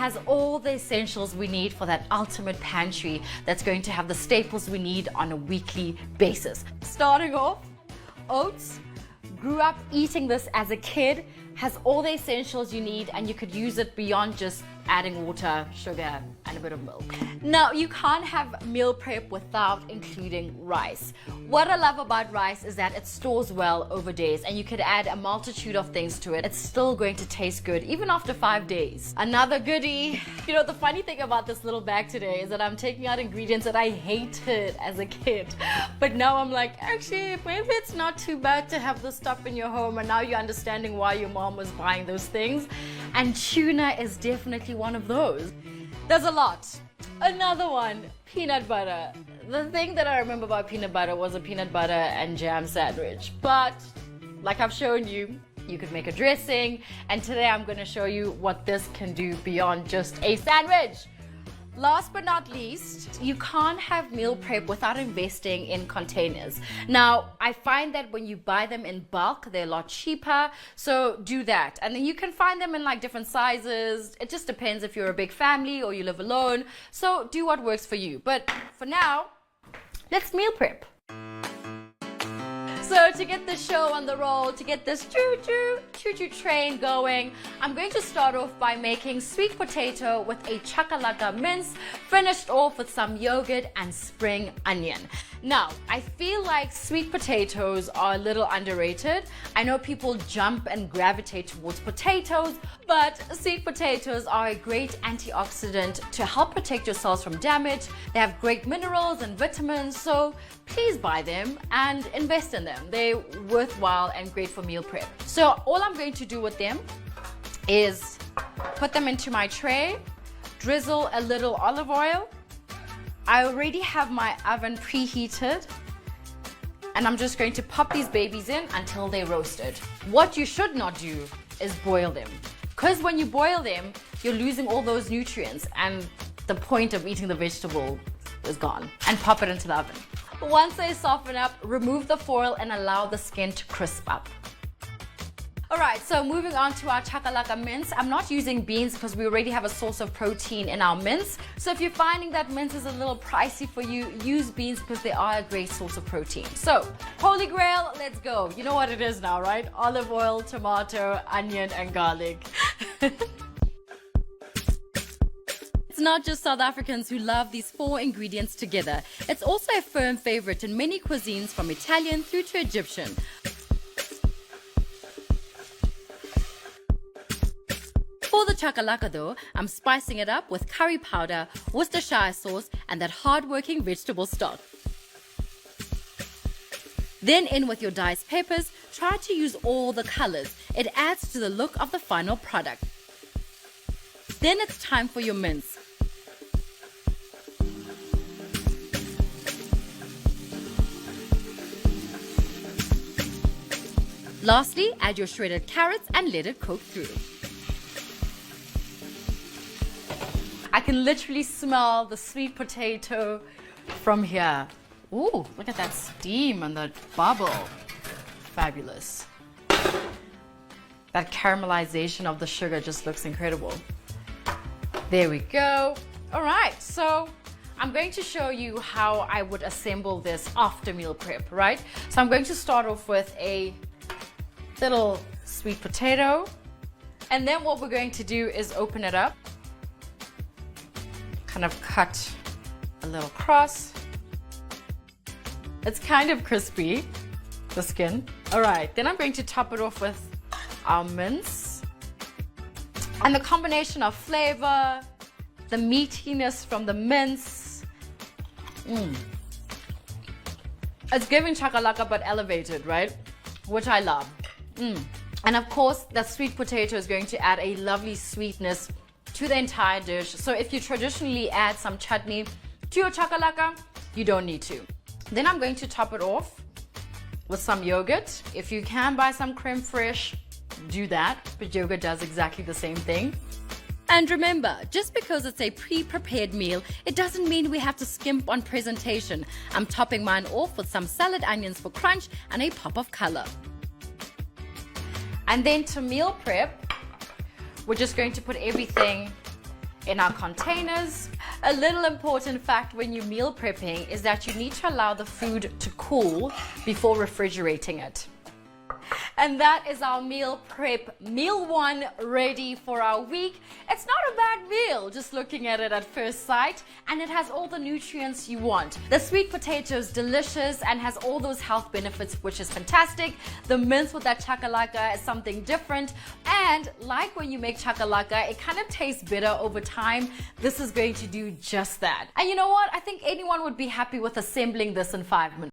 has all the essentials we need for that ultimate pantry that's going to have the staples we need on a weekly basis. Starting off, oats. Grew up eating this as a kid, has all the essentials you need, and you could use it beyond just adding water, sugar, and a bit of milk. Now, you can't have meal prep without including rice. What I love about rice is that it stores well over days, and you could add a multitude of things to it. It's still going to taste good, even after 5 days. Another goodie. You know, the funny thing about this little bag today is that I'm taking out ingredients that I hated as a kid. But now I'm like, actually, maybe it's not too bad to have this stuff in your home, and now you're understanding why your mom was buying those things. And tuna is definitely one of those. There's a lot. Another one, peanut butter. The thing that I remember about peanut butter was a peanut butter and jam sandwich. But like I've shown you, you could make a dressing. And today I'm going to show you what this can do beyond just a sandwich. Last but not least, you can't have meal prep without investing in containers. Now, I find that when you buy them in bulk, they're a lot cheaper, so do that. And then you can find them in like different sizes. It just depends if you're a big family or you live alone. So do what works for you. But for now, let's meal prep. So to get the show on the roll, to get this choo-choo train going, I'm going to start off by making sweet potato with a chakalaka mince, finished off with some yogurt and spring onion. Now, I feel like sweet potatoes are a little underrated. I know people jump and gravitate towards potatoes, but sweet potatoes are a great antioxidant to help protect your cells from damage. They have great minerals and vitamins, so please buy them and invest in them. They're worthwhile and great for meal prep. So all I'm going to do with them is put them into my tray, drizzle a little olive oil. I already have my oven preheated, and I'm just going to pop these babies in until they're roasted. What you should not do is boil them, because when you boil them, you're losing all those nutrients, and the point of eating the vegetable is gone. And pop it into the oven. Once they soften up, remove the foil and allow the skin to crisp up. Alright, so moving on to our chakalaka mince. I'm not using beans because we already have a source of protein in our mince. So if you're finding that mince is a little pricey for you, use beans because they are a great source of protein. So, holy grail, let's go. You know what it is now, right? Olive oil, tomato, onion, and garlic. It's not just South Africans who love these 4 ingredients together. It's also a firm favorite in many cuisines from Italian through to Egyptian. For the chakalaka though, I'm spicing it up with curry powder, Worcestershire sauce, and that hard-working vegetable stock. Then in with your diced peppers, try to use all the colors. It adds to the look of the final product. Then it's time for your mince. Lastly, add your shredded carrots and let it cook through. I can literally smell the sweet potato from here. Ooh, look at that steam and that bubble. Fabulous. That caramelization of the sugar just looks incredible. There we go. All right, so I'm going to show you how I would assemble this after meal prep, right? So I'm going to start off with a little sweet potato. And then what we're going to do is open it up. Kind of cut a little cross. It's kind of crispy, the skin. All right, then I'm going to top it off with our mince. And the combination of flavor, the meatiness from the mince. It's giving chakalaka but elevated, right? Which I love. And of course, that sweet potato is going to add a lovely sweetness to the entire dish. So if you traditionally add some chutney to your chakalaka, you don't need to. Then I'm going to top it off with some yogurt. If you can buy some creme fraiche, do that, but yogurt does exactly the same thing. And remember, just because it's a pre-prepared meal, it doesn't mean we have to skimp on presentation. I'm topping mine off with some salad onions for crunch and a pop of color. And then to meal prep, we're just going to put everything in our containers. A little important fact when you're meal prepping is that you need to allow the food to cool before refrigerating it. And that is our meal prep, meal one, ready for our week. It's not a bad meal, just looking at it at first sight, and it has all the nutrients you want. The sweet potato is delicious and has all those health benefits, which is fantastic. The mince with that chakalaka is something different, and like when you make chakalaka, it kind of tastes bitter over time. This is going to do just that. And you know what? I think anyone would be happy with assembling this in 5 minutes.